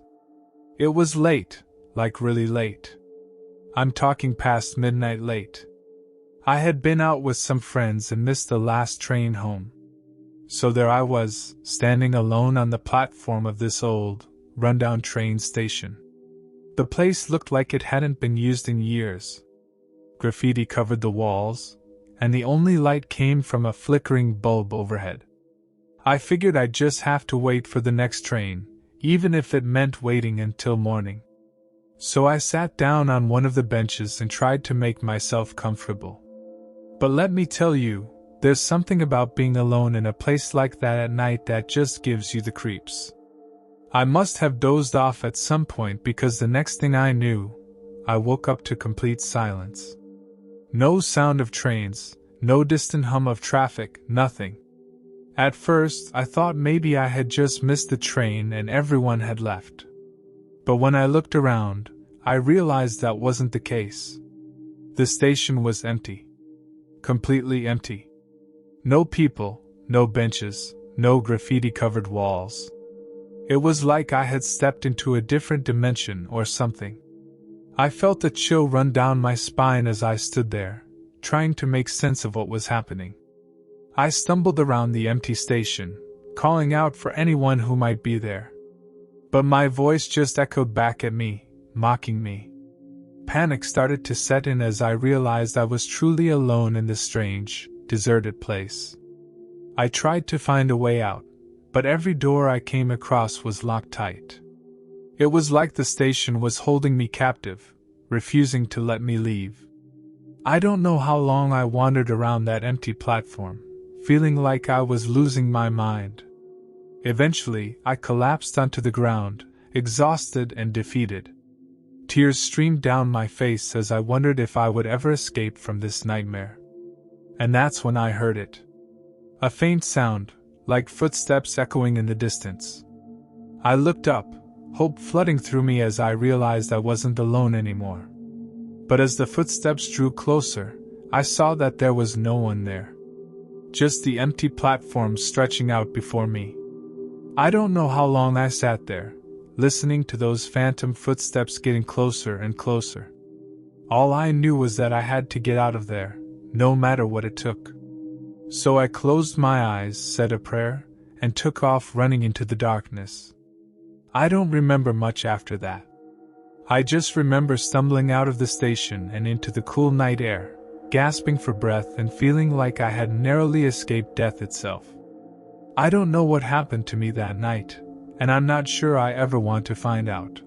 It was late, like really late. I'm talking past midnight late. I had been out with some friends and missed the last train home. So there I was, standing alone on the platform of this old, rundown train station. The place looked like it hadn't been used in years. Graffiti covered the walls, and the only light came from a flickering bulb overhead. I figured I'd just have to wait for the next train, even if it meant waiting until morning. So I sat down on one of the benches and tried to make myself comfortable. But let me tell you, there's something about being alone in a place like that at night that just gives you the creeps. I must have dozed off at some point because the next thing I knew, I woke up to complete silence. No sound of trains, no distant hum of traffic, nothing. At first, I thought maybe I had just missed the train and everyone had left. But when I looked around, I realized that wasn't the case. The station was empty. Completely empty. No people, no benches, no graffiti-covered walls. It was like I had stepped into a different dimension or something. I felt a chill run down my spine as I stood there, trying to make sense of what was happening. I stumbled around the empty station, calling out for anyone who might be there. But my voice just echoed back at me, mocking me. Panic started to set in as I realized I was truly alone in this strange, deserted place. I tried to find a way out, but every door I came across was locked tight. It was like the station was holding me captive, refusing to let me leave. I don't know how long I wandered around that empty platform, feeling like I was losing my mind. Eventually, I collapsed onto the ground, exhausted and defeated. Tears streamed down my face as I wondered if I would ever escape from this nightmare. And that's when I heard it. A faint sound, like footsteps echoing in the distance. I looked up, hope flooding through me as I realized I wasn't alone anymore. But as the footsteps drew closer, I saw that there was no one there. Just the empty platform stretching out before me. I don't know how long I sat there, listening to those phantom footsteps getting closer and closer. All I knew was that I had to get out of there, no matter what it took. So I closed my eyes, said a prayer, and took off running into the darkness. I don't remember much after that. I just remember stumbling out of the station and into the cool night air, gasping for breath and feeling like I had narrowly escaped death itself. I don't know what happened to me that night, and I'm not sure I ever want to find out.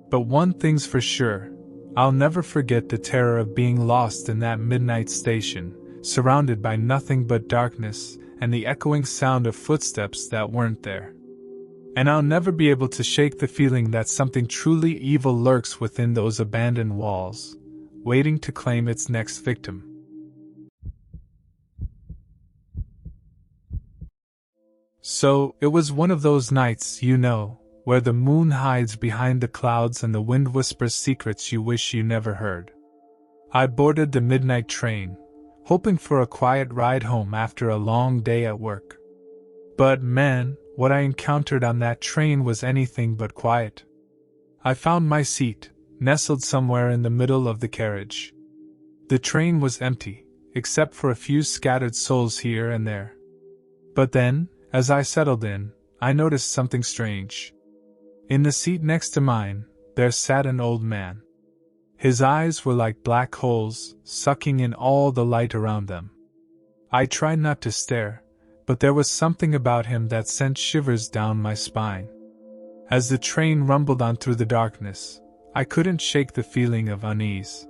But one thing's for sure, I'll never forget the terror of being lost in that midnight station, surrounded by nothing but darkness and the echoing sound of footsteps that weren't there. And I'll never be able to shake the feeling that something truly evil lurks within those abandoned walls, waiting to claim its next victim. So, it was one of those nights, you know, where the moon hides behind the clouds and the wind whispers secrets you wish you never heard. I boarded the midnight train, hoping for a quiet ride home after a long day at work. But man, what I encountered on that train was anything but quiet. I found my seat, nestled somewhere in the middle of the carriage. The train was empty, except for a few scattered souls here and there. But then, as I settled in, I noticed something strange. In the seat next to mine, there sat an old man. His eyes were like black holes, sucking in all the light around them. I tried not to stare, but there was something about him that sent shivers down my spine. As the train rumbled on through the darkness, I couldn't shake the feeling of unease.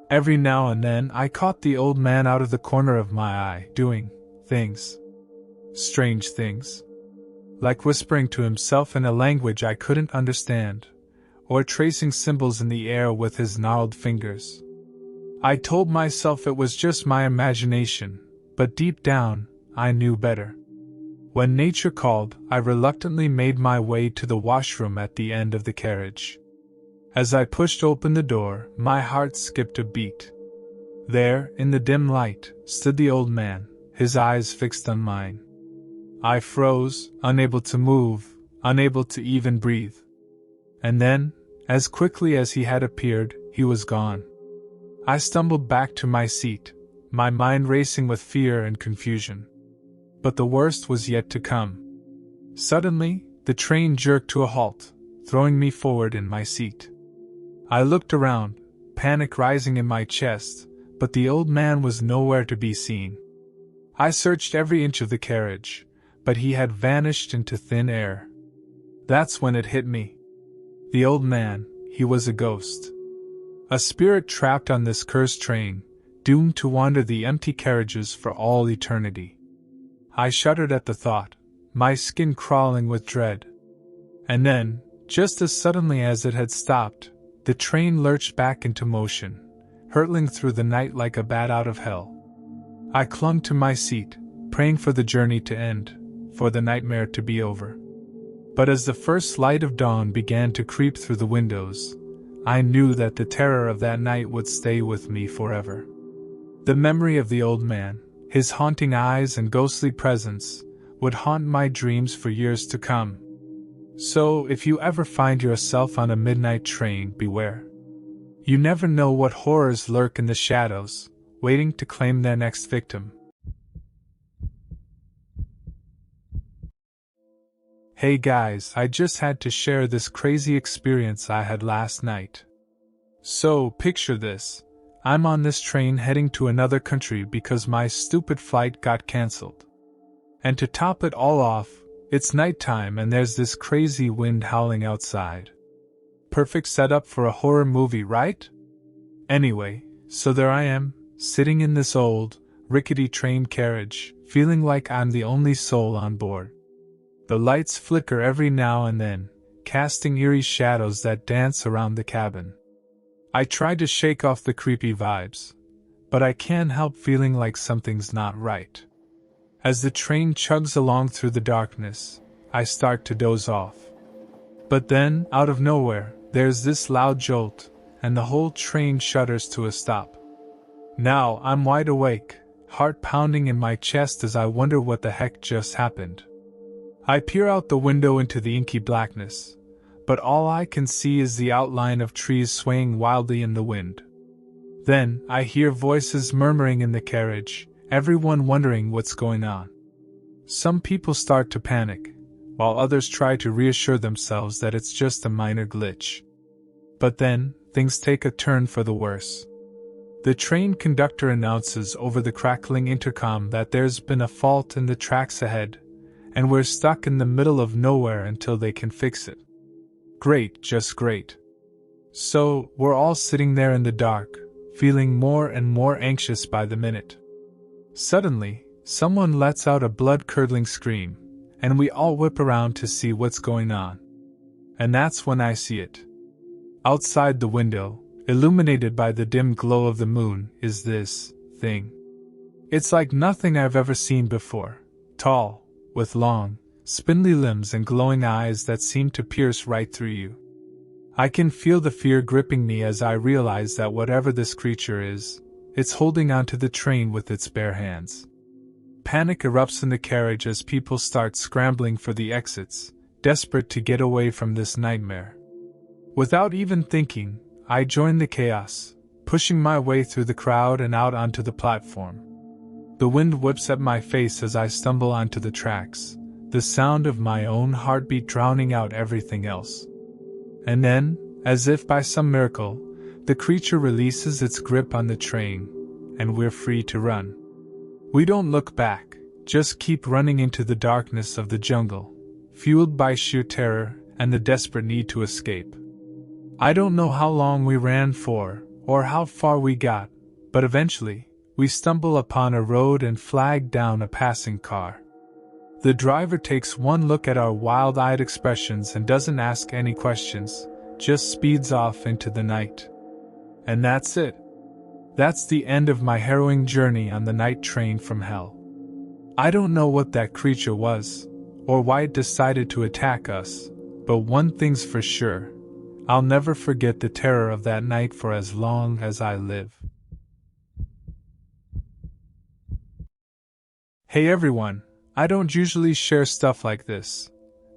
Every now and then I caught the old man out of the corner of my eye, doing things. Strange things. Like whispering to himself in a language I couldn't understand, or tracing symbols in the air with his gnarled fingers. I told myself it was just my imagination, but deep down, I knew better. When nature called, I reluctantly made my way to the washroom at the end of the carriage. As I pushed open the door, my heart skipped a beat. There, in the dim light, stood the old man, his eyes fixed on mine. I froze, unable to move, unable to even breathe. And then, as quickly as he had appeared, he was gone. I stumbled back to my seat, my mind racing with fear and confusion. But the worst was yet to come. Suddenly, the train jerked to a halt, throwing me forward in my seat. I looked around, panic rising in my chest, but the old man was nowhere to be seen. I searched every inch of the carriage, but he had vanished into thin air. That's when it hit me. The old man, he was a ghost. A spirit trapped on this cursed train, doomed to wander the empty carriages for all eternity. I shuddered at the thought, my skin crawling with dread. And then, just as suddenly as it had stopped, the train lurched back into motion, hurtling through the night like a bat out of hell. I clung to my seat, praying for the journey to end, for the nightmare to be over. But as the first light of dawn began to creep through the windows, I knew that the terror of that night would stay with me forever. The memory of the old man, his haunting eyes and ghostly presence, would haunt my dreams for years to come. So, if you ever find yourself on a midnight train, beware. You never know what horrors lurk in the shadows, waiting to claim their next victim. Hey guys, I just had to share this crazy experience I had last night. So, picture this. I'm on this train heading to another country because my stupid flight got cancelled. And to top it all off, it's nighttime and there's this crazy wind howling outside. Perfect setup for a horror movie, right? Anyway, so there I am, sitting in this old, rickety train carriage, feeling like I'm the only soul on board. The lights flicker every now and then, casting eerie shadows that dance around the cabin. I try to shake off the creepy vibes, but I can't help feeling like something's not right. As the train chugs along through the darkness, I start to doze off. But then, out of nowhere, there's this loud jolt, and the whole train shudders to a stop. Now I'm wide awake, heart pounding in my chest as I wonder what the heck just happened. I peer out the window into the inky blackness, but all I can see is the outline of trees swaying wildly in the wind. Then, I hear voices murmuring in the carriage, everyone wondering what's going on. Some people start to panic, while others try to reassure themselves that it's just a minor glitch. But then, things take a turn for the worse. The train conductor announces over the crackling intercom that there's been a fault in the tracks ahead, and we're stuck in the middle of nowhere until they can fix it. Great, just great. So, we're all sitting there in the dark, feeling more and more anxious by the minute. Suddenly, someone lets out a blood-curdling scream, and we all whip around to see what's going on. And that's when I see it. Outside the window, illuminated by the dim glow of the moon, is this thing. It's like nothing I've ever seen before, tall, with long, spindly limbs and glowing eyes that seem to pierce right through you. I can feel the fear gripping me as I realize that whatever this creature is, it's holding onto the train with its bare hands. Panic erupts in the carriage as people start scrambling for the exits, desperate to get away from this nightmare. Without even thinking, I join the chaos, pushing my way through the crowd and out onto the platform. The wind whips at my face as I stumble onto the tracks, the sound of my own heartbeat drowning out everything else. And then, as if by some miracle, the creature releases its grip on the train, and we're free to run. We don't look back, just keep running into the darkness of the jungle, fueled by sheer terror and the desperate need to escape. I don't know how long we ran for, or how far we got, but eventually, we stumble upon a road and flag down a passing car. The driver takes one look at our wild-eyed expressions and doesn't ask any questions, just speeds off into the night. And that's it. That's the end of my harrowing journey on the night train from hell. I don't know what that creature was, or why it decided to attack us, but one thing's for sure, I'll never forget the terror of that night for as long as I live. Hey everyone, I don't usually share stuff like this,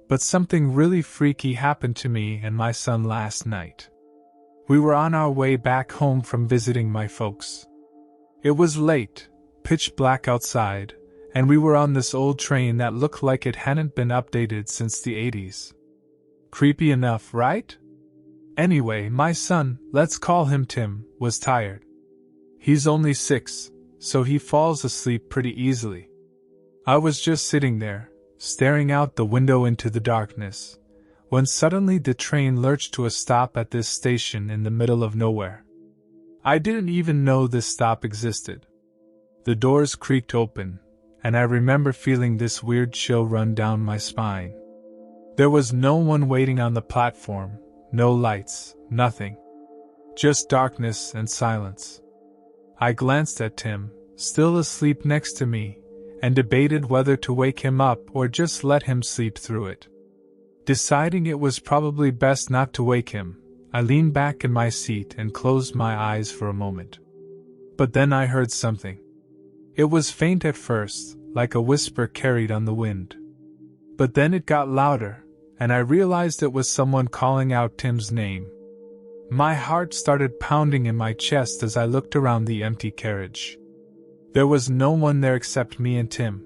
but something really freaky happened to me and my son last night. We were on our way back home from visiting my folks. It was late, pitch black outside, and we were on this old train that looked like it hadn't been updated since the 80s. Creepy enough, right? Anyway, my son, let's call him Tim, was tired. He's only 6, so he falls asleep pretty easily. I was just sitting there, staring out the window into the darkness, when suddenly the train lurched to a stop at this station in the middle of nowhere. I didn't even know this stop existed. The doors creaked open, and I remember feeling this weird chill run down my spine. There was no one waiting on the platform, no lights, nothing. Just darkness and silence. I glanced at Tim, still asleep next to me, and debated whether to wake him up or just let him sleep through it. Deciding it was probably best not to wake him, I leaned back in my seat and closed my eyes for a moment. But then I heard something. It was faint at first, like a whisper carried on the wind. But then it got louder, and I realized it was someone calling out Tim's name. My heart started pounding in my chest as I looked around the empty carriage. There was no one there except me and Tim.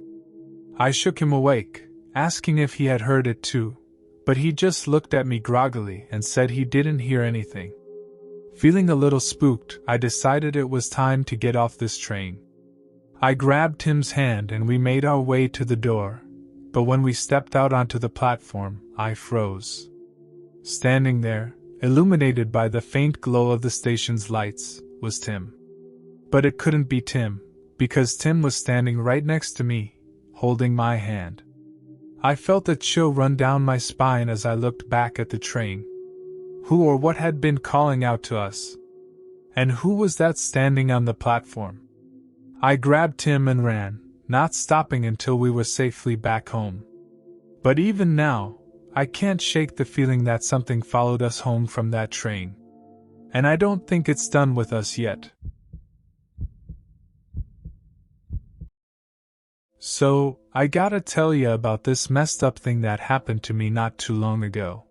I shook him awake, asking if he had heard it too, but he just looked at me groggily and said he didn't hear anything. Feeling a little spooked, I decided it was time to get off this train. I grabbed Tim's hand and we made our way to the door, but when we stepped out onto the platform, I froze. Standing there, illuminated by the faint glow of the station's lights, was Tim. But it couldn't be Tim, because Tim was standing right next to me, holding my hand. I felt a chill run down my spine as I looked back at the train. Who or what had been calling out to us? And who was that standing on the platform? I grabbed Tim and ran, not stopping until we were safely back home. But even now, I can't shake the feeling that something followed us home from that train. And I don't think it's done with us yet. So, I gotta tell ya about this messed up thing that happened to me not too long ago.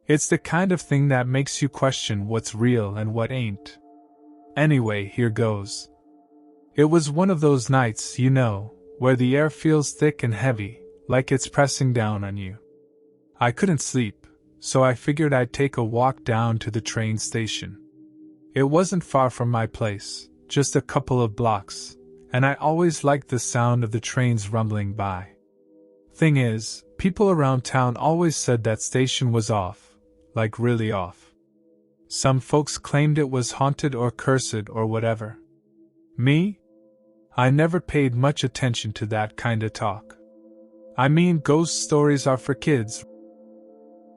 It's the kind of thing that makes you question what's real and what ain't. Anyway, here goes. It was one of those nights, you know, where the air feels thick and heavy, like it's pressing down on you. I couldn't sleep, so I figured I'd take a walk down to the train station. It wasn't far from my place, just a couple of blocks, and I always liked the sound of the trains rumbling by. Thing is, people around town always said that station was off, like really off. Some folks claimed it was haunted or cursed or whatever. Me? I never paid much attention to that kinda talk. I mean, ghost stories are for kids.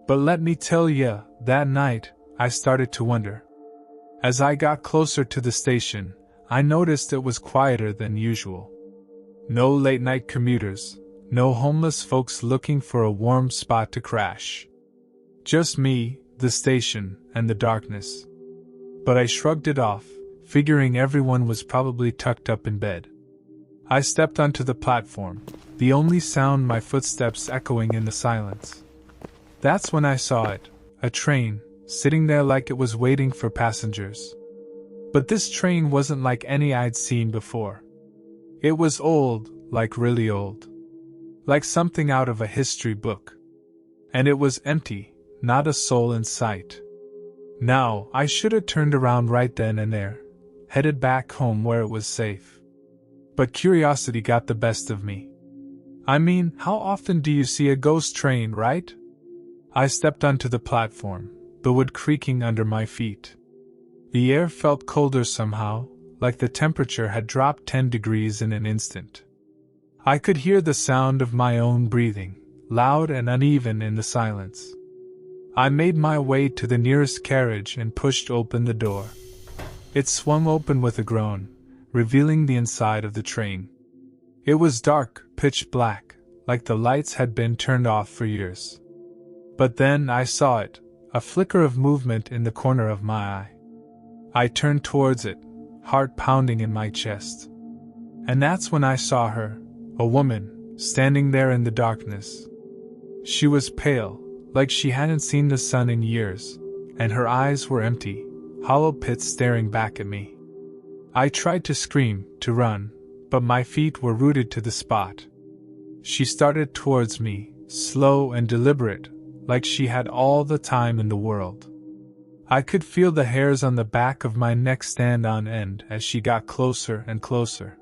But let me tell ya, that night, I started to wonder. As I got closer to the station, I noticed it was quieter than usual. No late-night commuters, no homeless folks looking for a warm spot to crash. Just me, the station, and the darkness. But I shrugged it off, figuring everyone was probably tucked up in bed. I stepped onto the platform, the only sound my footsteps echoing in the silence. That's when I saw it, a train, sitting there like it was waiting for passengers. But this train wasn't like any I'd seen before. It was old, like really old. Like something out of a history book. And it was empty, not a soul in sight. Now, I should have turned around right then and there, headed back home where it was safe. But curiosity got the best of me. I mean, how often do you see a ghost train, right? I stepped onto the platform, the wood creaking under my feet. The air felt colder somehow, like the temperature had dropped 10 degrees in an instant. I could hear the sound of my own breathing, loud and uneven in the silence. I made my way to the nearest carriage and pushed open the door. It swung open with a groan, revealing the inside of the train. It was dark, pitch black, like the lights had been turned off for years. But then I saw it, a flicker of movement in the corner of my eye. I turned towards it, heart pounding in my chest. And that's when I saw her, a woman, standing there in the darkness. She was pale, like she hadn't seen the sun in years, and her eyes were empty, hollow pits staring back at me. I tried to scream, to run, but my feet were rooted to the spot. She started towards me, slow and deliberate, like she had all the time in the world. I could feel the hairs on the back of my neck stand on end as she got closer and closer.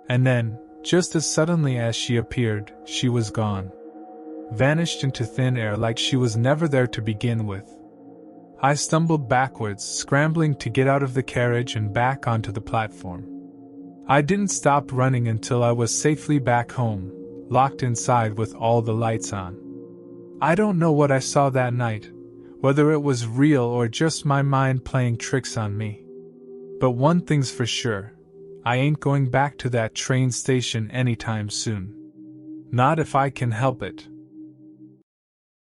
And then, just as suddenly as she appeared, she was gone. Vanished into thin air like she was never there to begin with. I stumbled backwards, scrambling to get out of the carriage and back onto the platform. I didn't stop running until I was safely back home, locked inside with all the lights on. I don't know what I saw that night, whether it was real or just my mind playing tricks on me. But one thing's for sure, I ain't going back to that train station anytime soon. Not if I can help it.